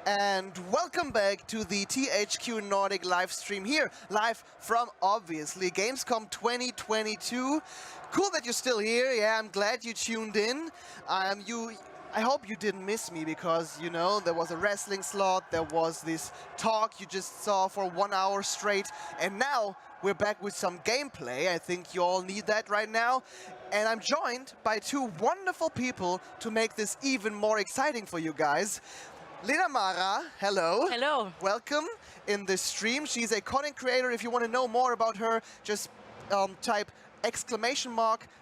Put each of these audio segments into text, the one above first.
And welcome back to the THQNordic live stream here, live from, obviously, Gamescom 2022. Cool that you're still here. Yeah, I'm glad you tuned in. I hope you didn't miss me because, you know, there was a wrestling slot, there was this talk you just saw for 1 hour straight, and now we're back with some gameplay. I think you all need that right now. And I'm joined by two wonderful people to make this even more exciting for you guys. Metalmara, hello. Hello. Welcome in this stream. She's a content creator. If you want to know more about her, just type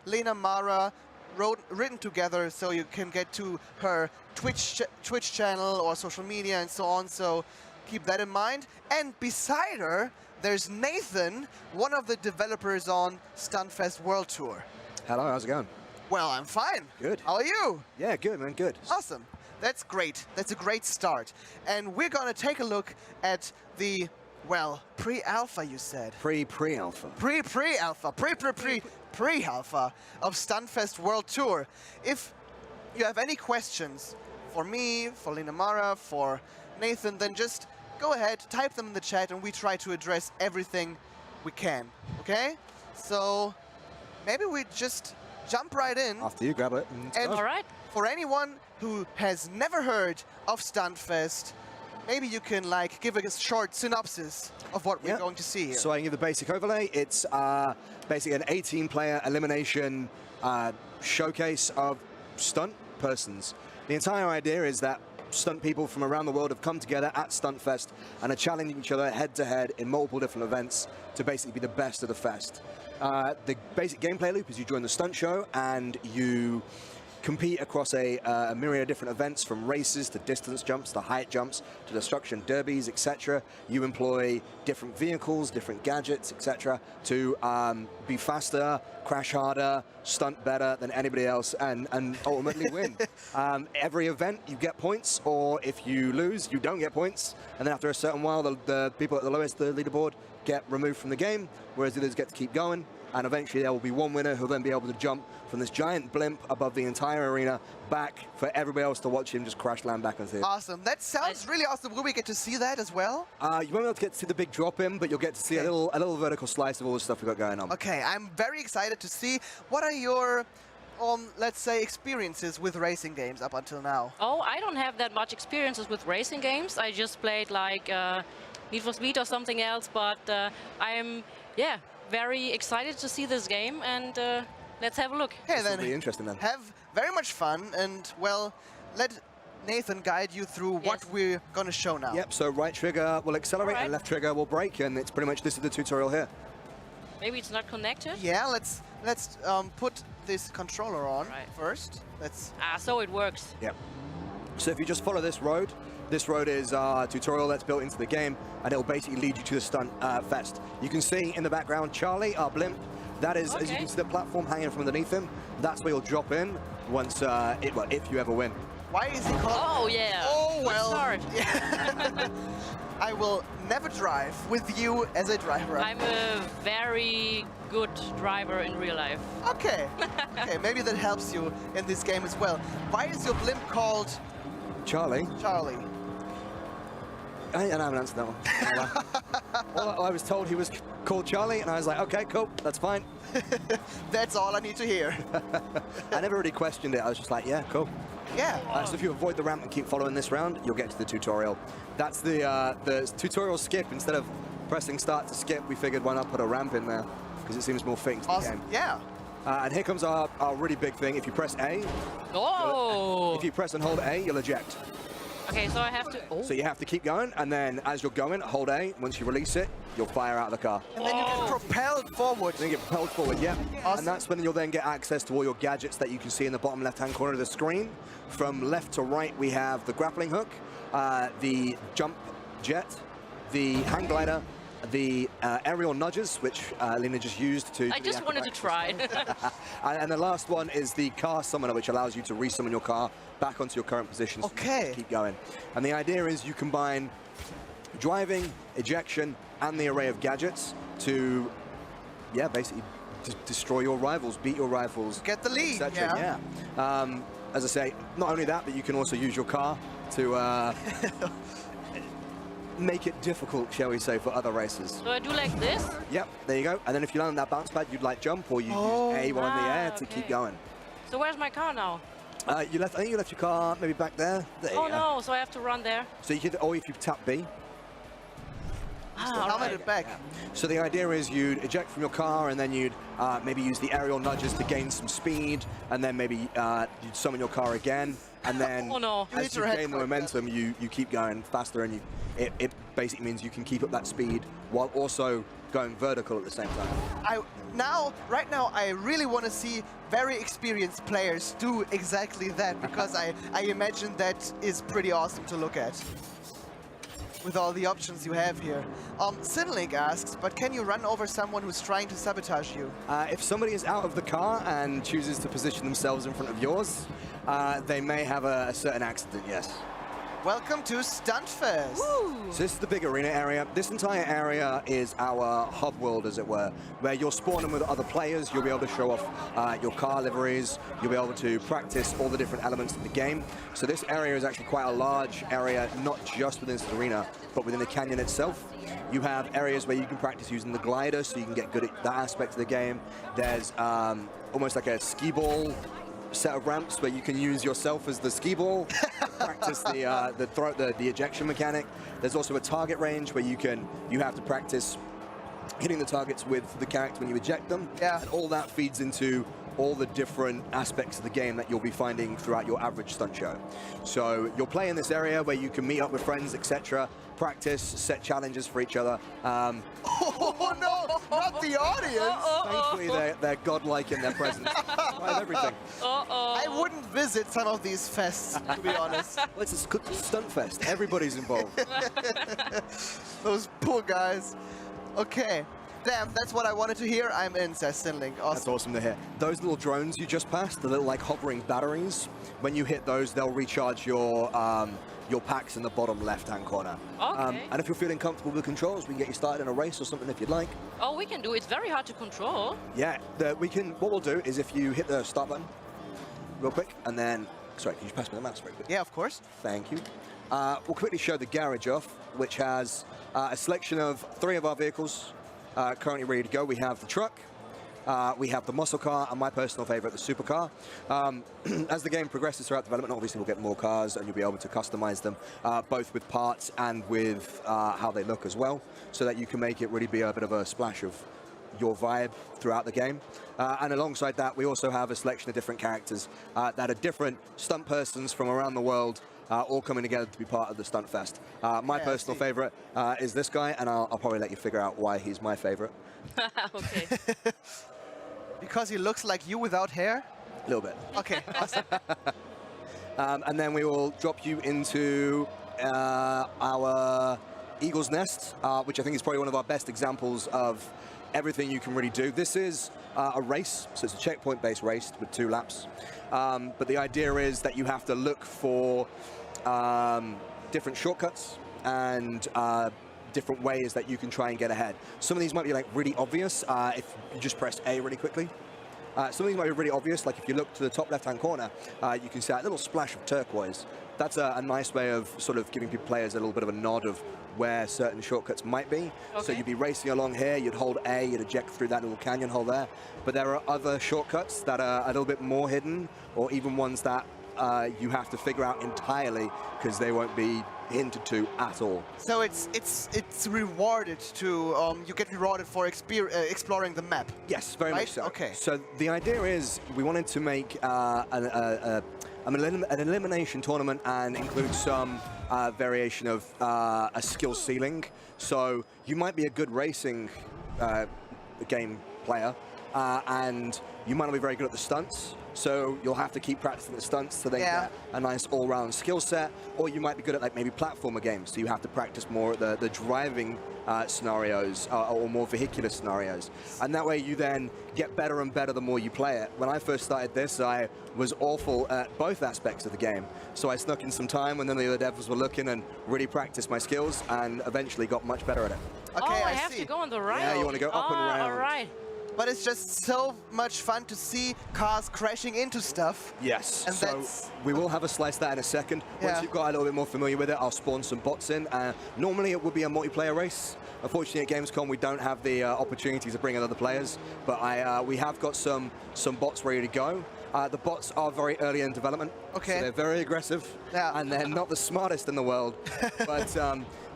!Metalmara written together so you can get to her Twitch channel or social media and so on. So keep that in mind. And beside her, there's Nathan, one of the developers on Stuntfest World Tour. Hello, how's it going? Well, I'm fine. Good. How are you? Yeah, good, man, good. Awesome. That's great. That's a great start. And we're going to take a look at the, well, pre-alpha, you said. Pre-alpha. Pre-alpha. Pre-alpha of Stuntfest World Tour. If you have any questions for me, for Metalmara, for Nathan, then just go ahead, type them in the chat, and we try to address everything we can. Okay? So maybe we just jump right in. After you grab it. And all right. For anyone who has never heard of Stuntfest, maybe you can give a short synopsis of what we're going to see here. So I can give the basic overlay. It's basically an 18-player elimination showcase of stunt persons. The entire idea is that stunt people from around the world have come together at Stuntfest and are challenging each other head-to-head in multiple different events to basically be the best of the fest. The basic gameplay loop is you join the stunt show and you compete across a myriad of different events, from races to distance jumps to height jumps to destruction derbies, etc. You employ different vehicles, different gadgets, etc. to be faster, crash harder, stunt better than anybody else, and ultimately win. Every event you get points, or if you lose, you don't get points. And then after a certain while, the people at the lowest the leaderboard get removed from the game, whereas the others get to keep going. And eventually there will be one winner who'll then be able to jump from this giant blimp above the entire arena back for everybody else to watch him just crash land back onto it. Awesome. That sounds really awesome. Will we get to see that as well? You won't be able to get to see the big drop in, but you'll get to see a little vertical slice of all the stuff we've got going on. Okay, I'm very excited to see. What are your, let's say, experiences with racing games up until now? Oh, I don't have that much experiences with racing games. I just played like Need for Speed or something else, but I am, very excited to see this game, and let's have a look. Okay, then be interesting then. Have very much fun, and well, let Nathan guide you through what we're going to show now. Yep, so right trigger will accelerate and left trigger will brake, and it's pretty much this is the tutorial here. Maybe it's not connected? Yeah, let's put this controller on first. So it works. Yep. So if you just follow this road is our tutorial that's built into the game, and it'll basically lead you to the stunt fest. You can see in the background Charlie, our blimp. That is, as you can see, the platform hanging from underneath him. That's where you'll drop in once, if you ever win. Why is he called? Oh yeah. Oh well. Good start. I will never drive with you as a driver. I'm a very good driver in real life. Okay. Okay, maybe that helps you in this game as well. Why is your blimp called Charlie? Charlie. I haven't answered that one. Well, I was told he was called Charlie, and I was like, okay, cool, that's fine. That's all I need to hear. I never really questioned it. I was just like, yeah, cool. Yeah. So if you avoid the ramp and keep following this round, you'll get to the tutorial. That's the tutorial skip. Instead of pressing start to skip, we figured why not put a ramp in there, because it seems more fitting to the game. Yeah. And here comes our really big thing. If you press A, if you press and hold A, you'll eject. Okay, so I have to... Oh. So you have to keep going, and then as you're going, hold A. Once you release it, you'll fire out of the car. And then you get propelled forward. Then you get propelled forward, yeah. Awesome. And that's when you'll then get access to all your gadgets that you can see in the bottom left-hand corner of the screen. From left to right, we have the grappling hook, the jump jet, the hang glider, the aerial nudges, which Lena just used to... I just wanted to try. And the last one is the car summoner, which allows you to resummon your car back onto your current position. Okay. To keep going. And the idea is you combine driving, ejection, and the array of gadgets to, basically destroy your rivals, beat your rivals. Get the lead, As I say, not only that, but you can also use your car to make it difficult, shall we say, for other racers. So I do like this? Yep, there you go. And then if you land on that bounce pad, you'd like jump, or you use A while in the air to keep going. So where's my car now? I think you left your car maybe back there. There Oh no, so I have to run there. So you could, or if you tap B. Helmeted back. So the idea is you'd eject from your car, and then you'd maybe use the aerial nudges to gain some speed, and then maybe you'd summon your car again, and then Oh no. as you gain the momentum, you keep going faster, and it basically means you can keep up that speed while also going vertical at the same time. Right now, I really want to see very experienced players do exactly that, because I imagine that is pretty awesome to look at with all the options you have here. Sinlink asks, but can you run over someone who's trying to sabotage you? If somebody is out of the car and chooses to position themselves in front of yours, they may have a certain accident, yes. Welcome to Stuntfest. Woo. So this is the big arena area. This entire area is our hub world, as it were, where you're spawning with other players. You'll be able to show off your car liveries. You'll be able to practice all the different elements of the game. So this area is actually quite a large area, not just within this arena, but within the canyon itself. You have areas where you can practice using the glider, so you can get good at that aspect of the game. There's almost like a skee ball set of ramps where you can use yourself as the skee ball, practice the ejection mechanic. There's also a target range where you have to practice hitting the targets with the character when you eject them. Yeah. And all that feeds into all the different aspects of the game that you'll be finding throughout your average stunt show. So you'll play in this area where you can meet up with friends, etc., practice, set challenges for each other. Oh no, not the audience! Thankfully, they're godlike in their presence. I have everything. I wouldn't visit some of these fests, to be honest. Well, it's a Stuntfest. Everybody's involved. Those poor guys. Okay. Damn, that's what I wanted to hear. I'm in, says Sinlink. Awesome. That's awesome to hear. Those little drones you just passed, the little like hovering batteries, when you hit those, they'll recharge your packs in the bottom left-hand corner. Okay. And if you're feeling comfortable with the controls, we can get you started in a race or something if you'd like. Oh, we can do. It's very hard to control. Yeah, what we'll do is if you hit the start button real quick, and then, sorry, can you pass me the mouse very quick? Yeah, of course. Thank you. We'll quickly show the garage off, which has a selection of 3 of our vehicles currently ready to go. We have the truck, we have the muscle car, and my personal favorite, the supercar. As the game progresses throughout development, obviously we'll get more cars and you'll be able to customize them, both with parts and with how they look as well, so that you can make it really be a bit of a splash of your vibe throughout the game. And alongside that, we also have a selection of different characters that are different stunt persons from around the world, all coming together to be part of the Stuntfest. My personal favorite is this guy, and I'll probably let you figure out why he's my favorite. Okay. Because he looks like you without hair? A little bit. Okay, awesome. And then we will drop you into our Eagle's Nest, which I think is probably one of our best examples of everything you can really do. This is a race, so it's a checkpoint-based race with 2 laps. But the idea is that you have to look for different shortcuts and different ways that you can try and get ahead. Some of these might be like really obvious if you just press A really quickly. Some of these might be really obvious, like if you look to the top left-hand corner, you can see that little splash of turquoise. That's a nice way of sort of giving players a little bit of a nod of where certain shortcuts might be. Okay. So you'd be racing along here, you'd hold A, you'd eject through that little canyon hole there. But there are other shortcuts that are a little bit more hidden, or even ones that you have to figure out entirely because they won't be hinted to at all. So it's rewarded to, you get rewarded for exploring the map. Yes, very much so. Okay. So the idea is we wanted to make an elimination tournament and include some variation of a skill ceiling. So you might be a good racing game player, and you might not be very good at the stunts. So you'll have to keep practicing the stunts to then get a nice all-round skill set. Or you might be good at like maybe platformer games, so you have to practice more at the driving scenarios or more vehicular scenarios. And that way you then get better and better the more you play it. When I first started this, I was awful at both aspects of the game. So I snuck in some time when none of the other devs were looking and really practiced my skills and eventually got much better at it. Okay, I have to go on the right. Yeah, you want to go up and around. All right. but it's just so much fun to see cars crashing into stuff. Yes, And so that's- we will have a slice of that in a second. Once Yeah. you've got a little bit more familiar with it, I'll spawn some bots in. Normally it would be a multiplayer race. Unfortunately at Gamescom we don't have the opportunity to bring in other players, but we have got some bots ready to go. The bots are very early in development, Okay. so they're very aggressive, Yeah. and they're not the smartest in the world, but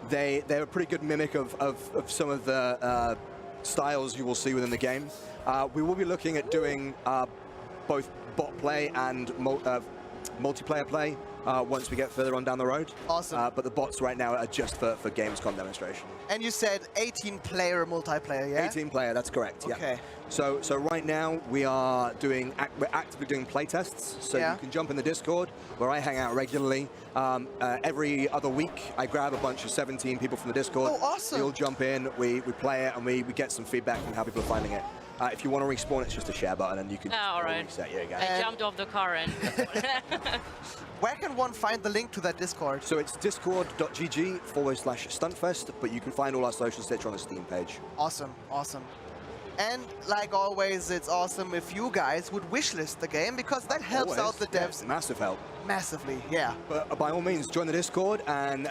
they're a pretty good mimic of some of the styles you will see within the game. We will be looking at doing both bot play and multiplayer play once we get further on down the road. Awesome. But the bots right now are just for Gamescom demonstration. And you said 18-player multiplayer, yeah? 18 player, that's correct. Okay. Yeah. So right now we're actively doing playtests. So Yeah. you can jump in the Discord where I hang out regularly. Every other week I grab a bunch of 17 people from the Discord. Oh, awesome. We all jump in, we play it, and we get some feedback from how people are finding it. If you want to respawn, it's just a share button, and you can all right. reset. Yeah, you go. I jumped off the car and... Where can one find the link to that Discord? So it's discord.gg/Stuntfest, but you can find all our socials on the Steam page. Awesome, awesome. And like always, it's awesome if you guys would wishlist the game, because that helps out the devs Massive help. massively, yeah. But by all means, join the Discord and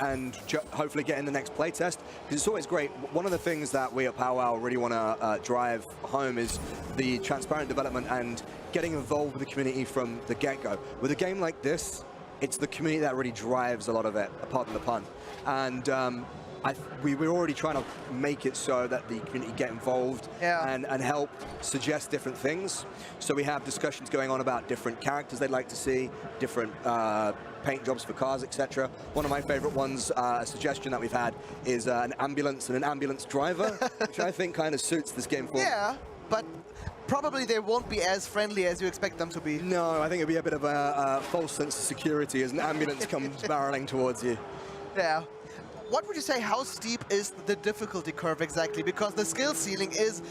hopefully get in the next playtest, because it's always great. One of the things that we at Powwow really want to drive home is the transparent development and getting involved with the community from the get-go. With a game like this, it's the community that really drives a lot of it, apart from the pun. And we're already trying to make it so that the community get involved and help suggest different things. So we have discussions going on about different characters they'd like to see, different paint jobs for cars, etc. One of my favorite ones, a suggestion that we've had, is an ambulance and an ambulance driver, which I think kind of suits this game format. Yeah, but probably they won't be as friendly as you expect them to be. No, I think it'd be a bit of a false sense of security as an ambulance comes barreling towards you. Yeah. What would you say, how steep is the difficulty curve exactly? Because the skill ceiling is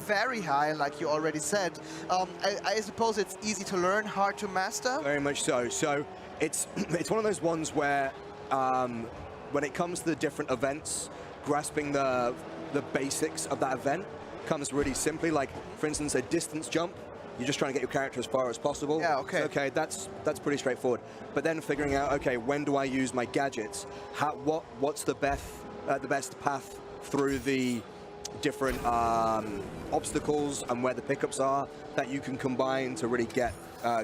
very high, like you already said. I suppose it's easy to learn, hard to master? Very much so. So it's one of those ones where when it comes to the different events, grasping the basics of that event comes really simply. Like, for instance, a distance jump. You're just trying to get your character as far as possible. Yeah, okay. Okay, that's pretty straightforward. But then figuring out, okay, when do I use my gadgets? What's the best path through the different obstacles and where the pickups are that you can combine to really get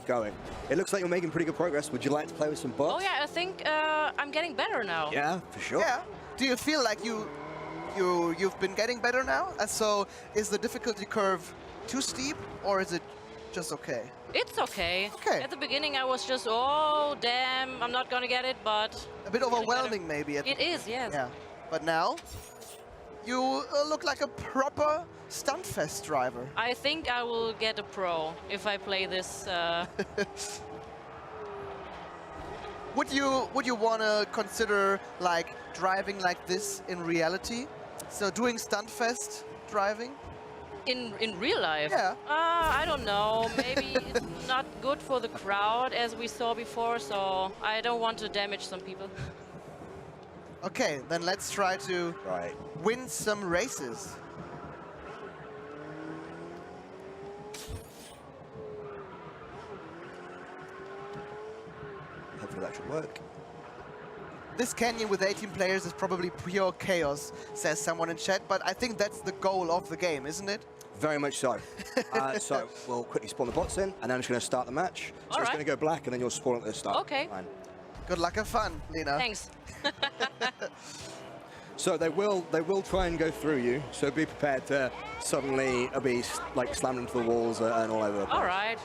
going. It looks like you're making pretty good progress. Would you like to play with some bots? Oh yeah, I think I'm getting better now. Yeah, for sure. Yeah. Do you feel like you've been getting better now? And so is the difficulty curve too steep, or is it just okay? It's okay. Okay. At the beginning I was just, oh damn, I'm not gonna get it, but... A bit overwhelming maybe. It is, yes. Yeah. But now, you look like a proper Stuntfest driver. I think I will get a pro if I play this. Would you want to consider like driving like this in reality? So doing Stuntfest driving? In real life? Yeah. I don't know. Maybe it's not good for the crowd, as we saw before, so I don't want to damage some people. Okay, then let's try to Right. win some races. Hopefully that should work. This canyon with 18 players is probably pure chaos, says someone in chat, but I think that's the goal of the game, isn't it? Very much so. So we'll quickly spawn the bots in, and then I'm just going to start the match. So it's Alright. going to go black, and then you'll spawn at the start. Okay. Fine. Good luck and fun, Lena. Thanks. So they will try and go through you. So be prepared to suddenly be like slammed into the walls and all over the place. All right.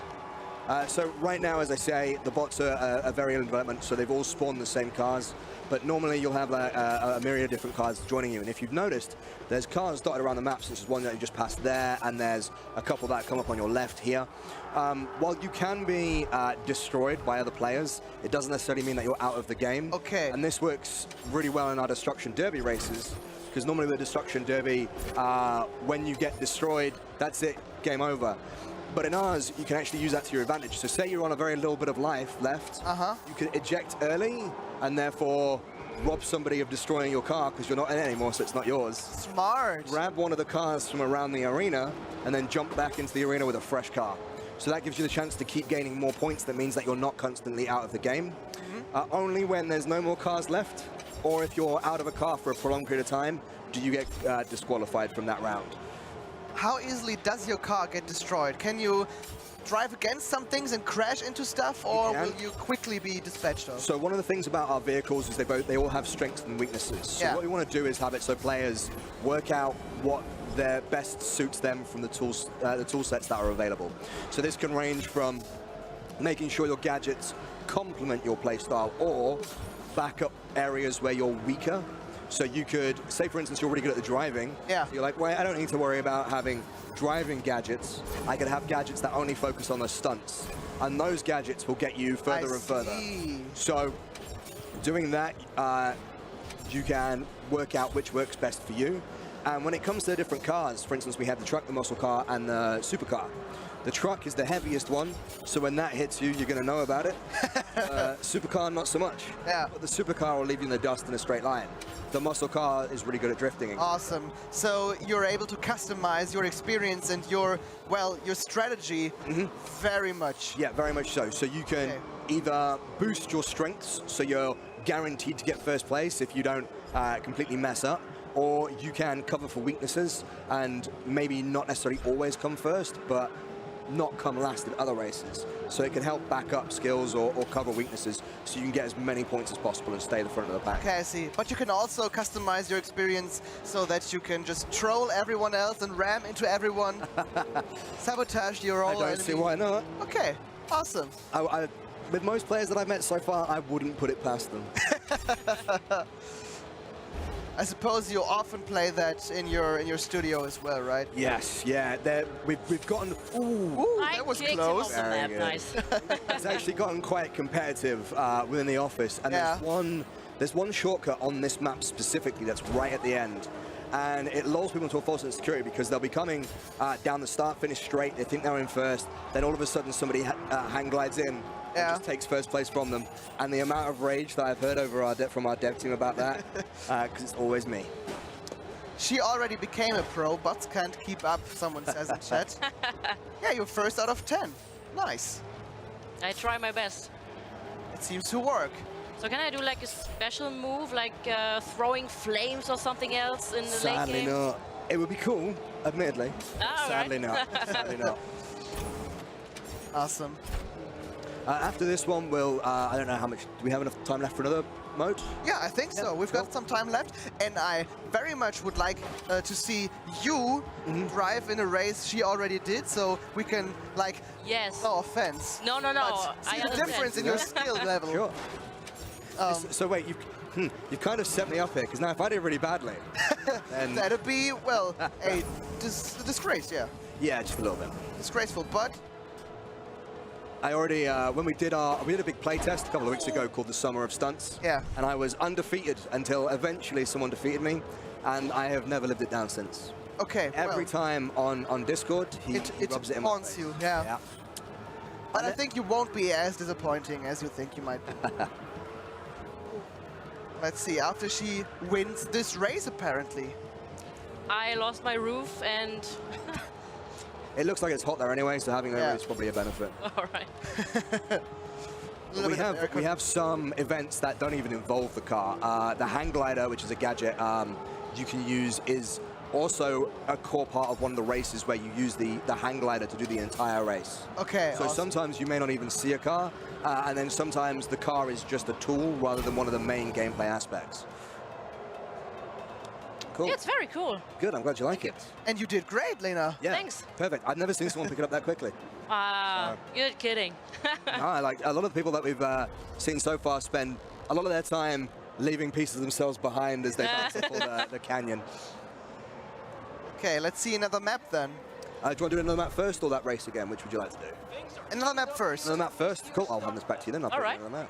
So right now, as I say, the bots are very in development, so they've all spawned the same cars. But normally you'll have a myriad of different cars joining you. And if you've noticed, there's cars dotted around the map. So there's one that you just passed there, and there's a couple that come up on your left here. While you can be destroyed by other players, it doesn't necessarily mean that you're out of the game. Okay. And this works really well in our Destruction Derby races, because normally with the Destruction Derby, when you get destroyed, that's it, game over. But in ours, you can actually use that to your advantage. So say you're on a very little bit of life left, you can eject early, and therefore rob somebody of destroying your car because you're not in it anymore, so it's not yours. Smart. Grab one of the cars from around the arena and then jump back into the arena with a fresh car. So that gives you the chance to keep gaining more points. That means that you're not constantly out of the game. Only when there's no more cars left, or if you're out of a car for a prolonged period of time, do you get disqualified from that round. How easily does your car get destroyed? Can you drive against some things and crash into stuff, or will you quickly be dispatched of? So one of the things about our vehicles is they all have strengths and weaknesses. So what we want to do is have it so players work out what their best suits them from the tool sets that are available. So this can range from making sure your gadgets complement your playstyle or back up areas where you're weaker. So you could, say for instance, you're really good at the driving. Yeah. So you're like, well, I don't need to worry about having driving gadgets. I could have gadgets that only focus on the stunts. And those gadgets will get you further and further. So doing that, you can work out which works best for you. And when it comes to the different cars, for instance, we have the truck, the muscle car, and the supercar. The truck is the heaviest one, so when that hits you, you're going to know about it. Supercar, not so much. Yeah. But the supercar will leave you in the dust in a straight line. The muscle car is really good at drifting. Awesome. So you're able to customize your experience and your, well, your strategy very much. Yeah, very much so. So you can either boost your strengths, so you're guaranteed to get first place if you don't completely mess up, or you can cover for weaknesses and maybe not necessarily always come first, but not come last in other races. So it can help back up skills or cover weaknesses so you can get as many points as possible and stay at the front of the pack. Okay, I see. But you can also customize your experience so that you can just troll everyone else and ram into everyone, sabotage your own I don't see why not. Okay, awesome. With most players that I've met so far, I wouldn't put it past them. I suppose you often play that in your studio as well, right? Yes, yeah. We've gotten. Ooh, that was close. Very good. Nice. It's actually gotten quite competitive within the office, and there's one shortcut on this map specifically that's right at the end. And it lulls people into a false sense of security because they'll be coming down the start, finish straight, they think they're in first, then all of a sudden somebody hang glides in and just takes first place from them. And the amount of rage that I've heard over from our dev team about that, because it's always me. She already became a pro, but can't keep up, someone says in chat. Yeah, you're first out of 10. Nice. I try my best. It seems to work. So can I do like a special move, like throwing flames or something else in the late Sadly game? not. It would be cool, admittedly. Sadly right. not. Sadly not. Awesome. After this one, we'll, I don't know how much, do we have enough time left for another mode? Yeah, I think so. We've got some time left, and I very much would like to see you drive in a race she already did, so we can, like, no offense. No. See the difference in your skill level. Sure. So wait, you've kind of set me up here, because now if I did really badly, then... That'd be, well, a disgrace, yeah. Yeah, just a little bit. Disgraceful, but... I already, when we did a big play test a couple of weeks ago called the Summer of Stunts. Yeah. And I was undefeated until eventually someone defeated me, and I have never lived it down since. Okay, Every time on Discord, he rubs it in my face. You, yeah. But I think you won't be as disappointing as you think you might be. Let's see, after she wins this race, apparently. I lost my roof and... It looks like it's hot there anyway, so having over is probably a benefit. All right. We have some events that don't even involve the car. The hang glider, which is a gadget you can use, is also a core part of one of the races where you use the hang glider to do the entire race. Okay. So sometimes you may not even see a car, and then sometimes the car is just a tool rather than one of the main gameplay aspects. Cool. Yeah, it's very cool. Good, I'm glad you like it. And you did great, Lena. Yeah, Thanks. Perfect. I've never seen someone pick it up that quickly. You're kidding. No, like a lot of the people that we've seen so far spend a lot of their time leaving pieces of themselves behind as they bicycle the canyon. Okay, let's see another map then. Do you want to do another map first or that race again? Which would you like to do? Another map first. Another map first? Cool, I'll hand this back to you then. I'll put another map.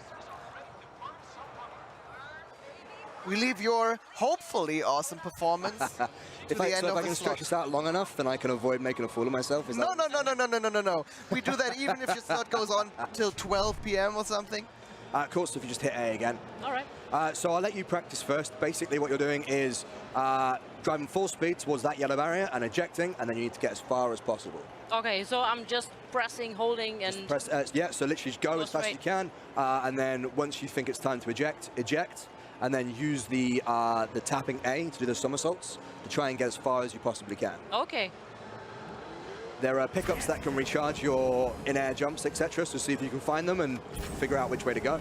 We leave your hopefully awesome performance if I can stretch this out long enough, then I can avoid making a fool of myself. Is no. We do that even if your slot goes on till 12 p.m. or something. Of course, if you just hit A again. All right. So I'll let you practice first. Basically, what you're doing is driving full speed towards that yellow barrier and ejecting, and then you need to get as far as possible. Okay, so I'm just pressing, holding, and... Just press, yeah, so literally just go as fast as you can, and then once you think it's time to eject, and then use the tapping A to do the somersaults to try and get as far as you possibly can. Okay. There are pickups that can recharge your in-air jumps, etc. So see if you can find them and figure out which way to go.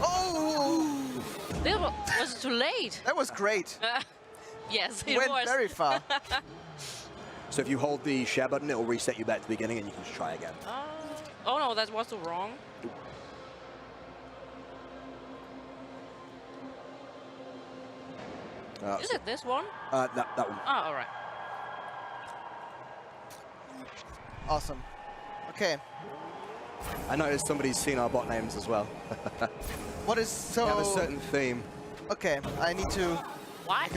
Oh! That was too late. That was great. Yes, It it went was. very far. So if you hold the share button, it will reset you back to the beginning and you can just try again. Oh no, that was wrong. Is it this one? That one. Oh, all right. Awesome. Okay. I noticed somebody's seen our bot names as well. What is so... We have a certain theme. Okay, I need to... Why?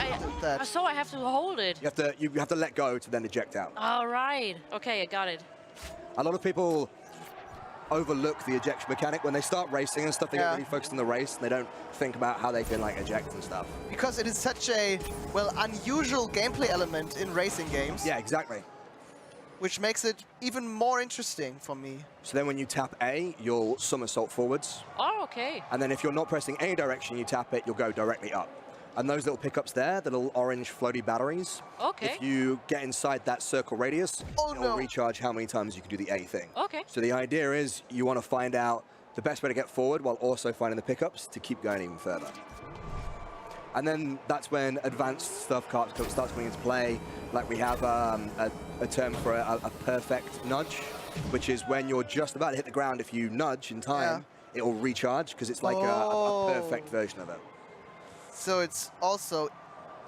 So I have to hold it. You have to let go to then eject out. All right. Okay, I got it. A lot of people overlook the ejection mechanic when they start racing and stuff. They get really focused on the race and they don't think about how they can like eject and stuff. Because it is such a, well, unusual gameplay element in racing games. Yeah, exactly. Which makes it even more interesting for me. So then when you tap A, you'll somersault forwards. Oh, okay. And then if you're not pressing any direction, you tap it, you'll go directly up. And those little pickups there, the little orange floaty batteries, Okay. if you get inside that circle radius, it'll recharge how many times you can do the A thing. Okay. So the idea is you want to find out the best way to get forward while also finding the pickups to keep going even further. And then that's when advanced stuff starts coming into play. Like we have a term for a perfect nudge, which is when you're just about to hit the ground, if you nudge in time, it will recharge because it's like a perfect version of it. So it's also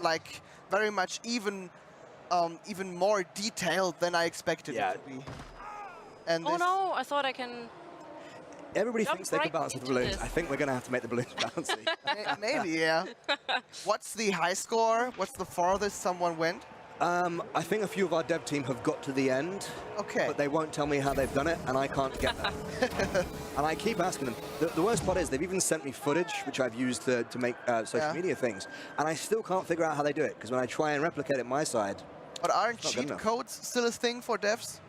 like very much even more detailed than I expected it to be. And oh no, I thought I can... Everybody thinks they can bounce with the balloons. this. I think we're going to have to make the balloons bouncy. Maybe, yeah. What's the high score? What's the farthest someone went? I think a few of our dev team have got to the end, but they won't tell me how they've done it, and I can't get that. And I keep asking them. The worst part is they've even sent me footage, which I've used to make social media things, and I still can't figure out how they do it, because when I try and replicate it my side... But aren't cheat codes still a thing for devs?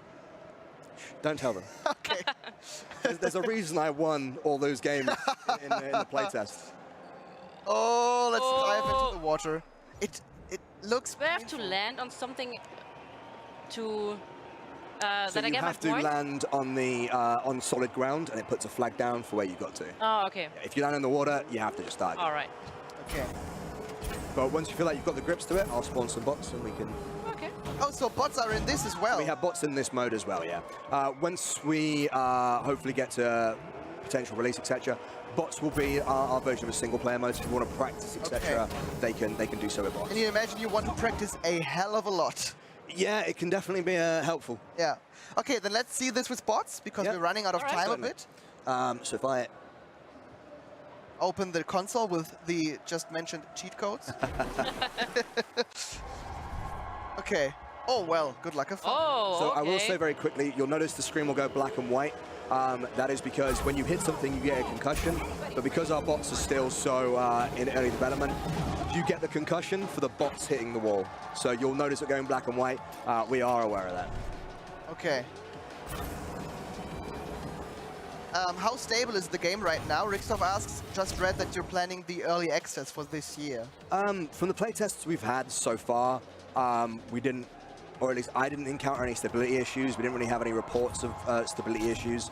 Don't tell them. Okay. There's a reason I won all those games in the playtest. Oh, let's dive into the water. It looks... Do I have to land on something to... so that I you get have my to point? land on the on solid ground, and it puts a flag down for where you got to. Oh, okay. If you land in the water, you have to just start. All right. Okay. But once you feel like you've got the grips to it, I'll spawn some bots and we can... Okay. Oh, so bots are in this as well? We have bots in this mode as well, yeah. Once we hopefully get to potential release, etc., bots will be our version of a single-player mode. So if you want to practice, etc., they can do so with bots. And you imagine you want to practice a hell of a lot. Yeah, it can definitely be helpful. Yeah. Okay, then let's see this with bots, because we're running out of time a bit. So if I... Open the console with the just mentioned cheat codes. Okay. Oh, well, good luck and fun. Oh, so I will say very quickly, you'll notice the screen will go black and white. That is because when you hit something, you get a concussion. But because our bots are still so in early development, you get the concussion for the bots hitting the wall. So you'll notice it going black and white. We are aware of that. Okay. How stable is the game right now? Rickstoff asks, just read that you're planning the early access for this year. From the playtests we've had so far, we didn't, or at least I didn't encounter any stability issues. We didn't really have any reports of stability issues.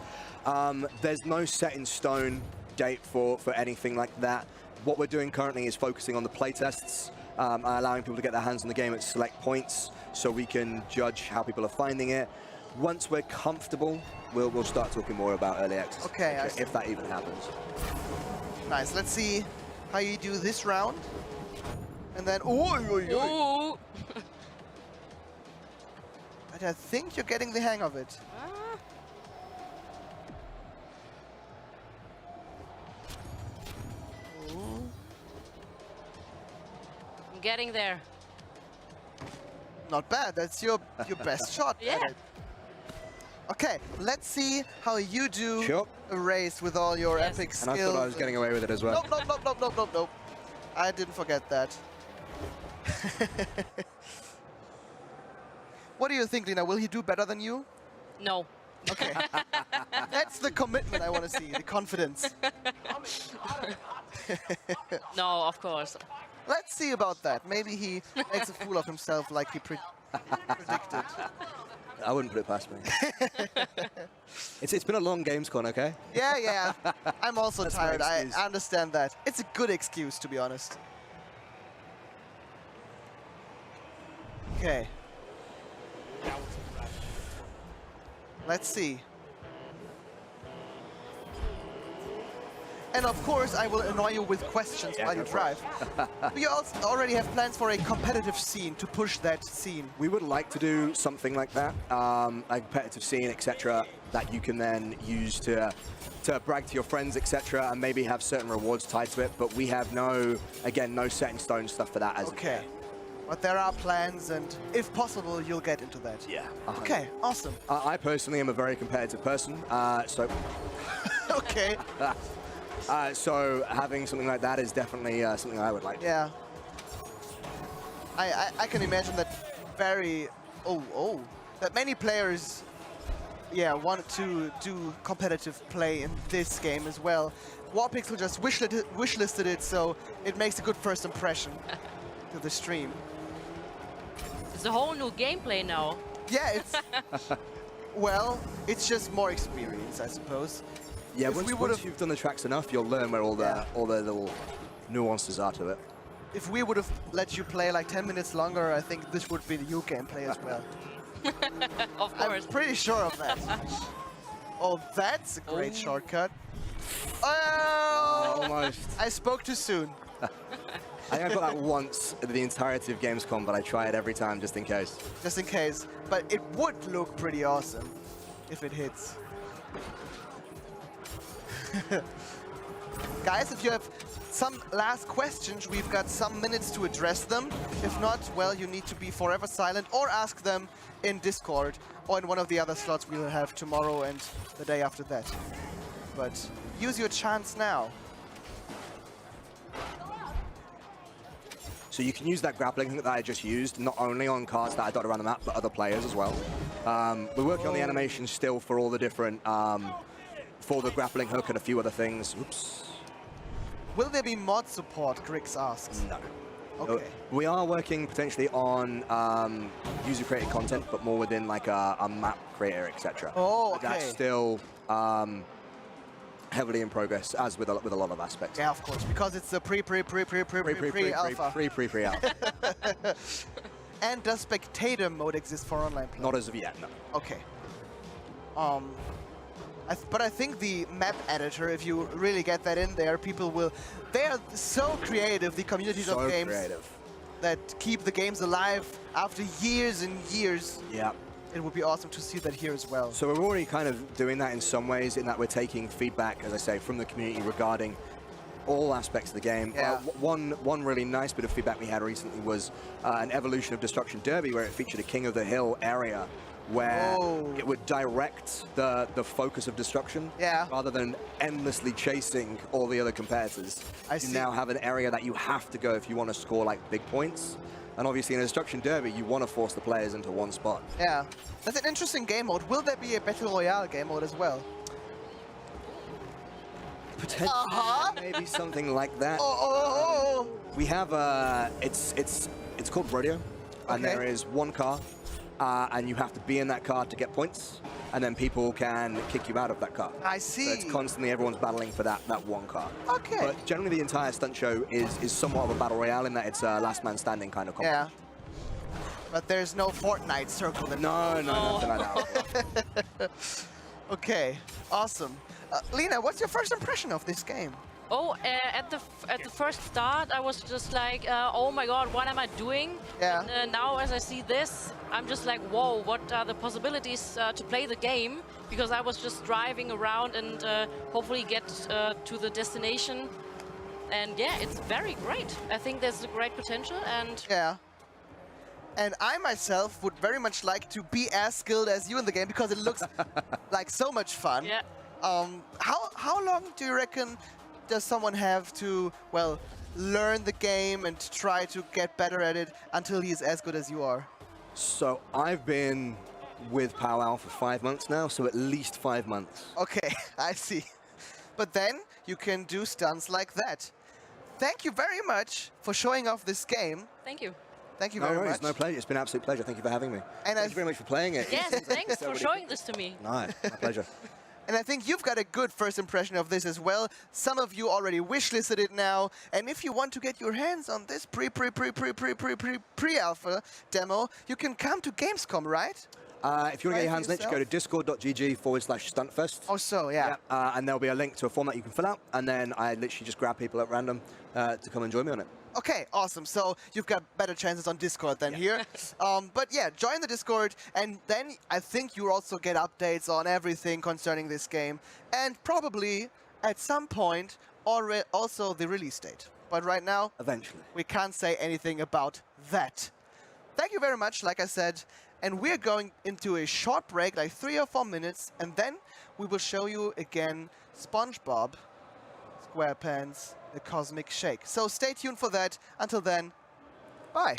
There's no set in stone date for anything like that. What we're doing currently is focusing on the playtests, allowing people to get their hands on the game at select points so we can judge how people are finding it. Once we're comfortable, we'll start talking more about early access. Okay, if that even happens. Nice. Let's see how you do this round. And then, oh, but I think you're getting the hang of it. I'm getting there. Not bad. That's your best shot. Yeah. Okay, let's see how you do Sure. a race with all your Yes. epic And skills. I thought I was getting away with it as well. Nope, nope, nope, nope, nope, nope, nope. I didn't forget that. What do you think, Lina? Will he do better than you? No. Okay. That's the commitment I want to see, the confidence. No, of course. Let's see about that. Maybe he makes a fool of himself like he predicted. I wouldn't put it past me. It's been a long Gamescom, okay? Yeah, yeah. I'm also That's my tired. I excuse. understand that. It's a good excuse, to be honest. Okay. Let's see. And of course, I will annoy you with questions Yeah, while you go for it. drive. Do you also already have plans for a competitive scene to push that scene? We would like to do something like that, a competitive scene, etc., that you can then use to brag to your friends, etc., and maybe have certain rewards tied to it. But we have no set in stone stuff for that as of Okay. yet. But there are plans, and if possible, you'll get into that. Yeah. Okay, awesome. I personally am a very competitive person, so Okay. so having something like that is definitely something I would like. Yeah. I can imagine that that many players, yeah, want to do competitive play in this game as well. Warpixel just wishlisted it, so it makes a good first impression to the stream. It's a whole new gameplay now. Yeah, it's well, it's just more experience, I suppose. Yeah, If we once would've- you've done the tracks enough, you'll learn where all the little nuances are to it. If we would have let you play like 10 minutes longer, I think this would be the new gameplay as well. Of I'm course. pretty sure of that. Oh, that's a great Oh. shortcut. Oh! Almost. I spoke too soon. I think I got that once in the entirety of Gamescom, but I try it every time just in case. Just in case. But it would look pretty awesome if it hits. Guys, if you have some last questions, we've got some minutes to address them. If not, well, you need to be forever silent or ask them in Discord or in one of the other slots we'll have tomorrow and the day after that. But use your chance now. So you can use that grappling hook that I just used, not only on cards that I dot around the map, but other players as well. We're working on the animation still for all the different, for the grappling hook and a few other things. Oops. Will there be mod support, Grix asks. No. Okay. We are working potentially on user-created content, but more within like a map creator, etc. Oh, But that's okay. still heavily in progress, as with a lot of aspects. Yeah, of course, because it's the pre-alpha. Pre-alpha. And does spectator mode exist for online play? Not as of yet, no. Okay. But I think the map editor, if you really get that in there, people will... They are so creative, the communities So of games, creative. that keep the games alive after years and years. Yeah. It would be awesome to see that here as well. So we're already kind of doing that in some ways, in that we're taking feedback, as I say, from the community regarding all aspects of the game. Yeah. One really nice bit of feedback we had recently was an evolution of Destruction Derby, where it featured a King of the Hill area, where Whoa. it would direct the focus of destruction, Yeah. rather than endlessly chasing all the other competitors. I You see. now have an area that you have to go if you want to score like big points. And obviously in a Destruction Derby, you want to force the players into one spot. Yeah. That's an interesting game mode. Will there be a Battle Royale game mode as well? Potentially, maybe something like that. Oh. We have it's called Rodeo, and Okay. there is one car, and you have to be in that car to get points, and then people can kick you out of that car. I see. So it's constantly everyone's battling for that one car. Okay. But generally, the entire stunt show is somewhat of a battle royale in that it's a last man standing kind of competition. Yeah. But there's no Fortnite circle. No, nothing like that. Okay, awesome. Lina, what's your first impression of this game? Oh, at the first start, I was just like, oh my god, what am I doing? Yeah. And now, as I see this, I'm just like, whoa, what are the possibilities to play the game? Because I was just driving around and hopefully get to the destination. And yeah, it's very great. I think there's a great potential, and Yeah. And I myself would very much like to be as skilled as you in the game because it looks like so much fun. Yeah. How long do you reckon does someone have to, well, learn the game and try to get better at it until he's as good as you are? So I've been with Powwow for 5 months now, so at least 5 months. Okay, I see. But then you can do stunts like that. Thank you very much for showing off this game. Thank you. Thank you No very worries, much. no pleasure. It's been an absolute pleasure. Thank you for having me. And Thank you very much for playing it. Yes, thanks So for many showing this to me. No, my pleasure. And I think you've got a good first impression of this as well. Some of you already wishlisted it now. And if you want to get your hands on this pre-alpha demo, you can come to Gamescom, right? If you want to get your hands on it, just go to discord.gg/Stuntfest. Oh, so, yeah. And there'll be a link to a form that you can fill out. And then I literally just grab people at random to come and join me on it. Okay, awesome. So you've got better chances on Discord than here. But yeah, join the Discord, and then I think you also get updates on everything concerning this game, and probably at some point also the release date. But right now, Eventually. we can't say anything about that. Thank you very much, like I said, and we're going into a short break, like 3 or 4 minutes, and then we will show you again SpongeBob SquarePants, The Cosmic Shake. So stay tuned for that. Until then, bye.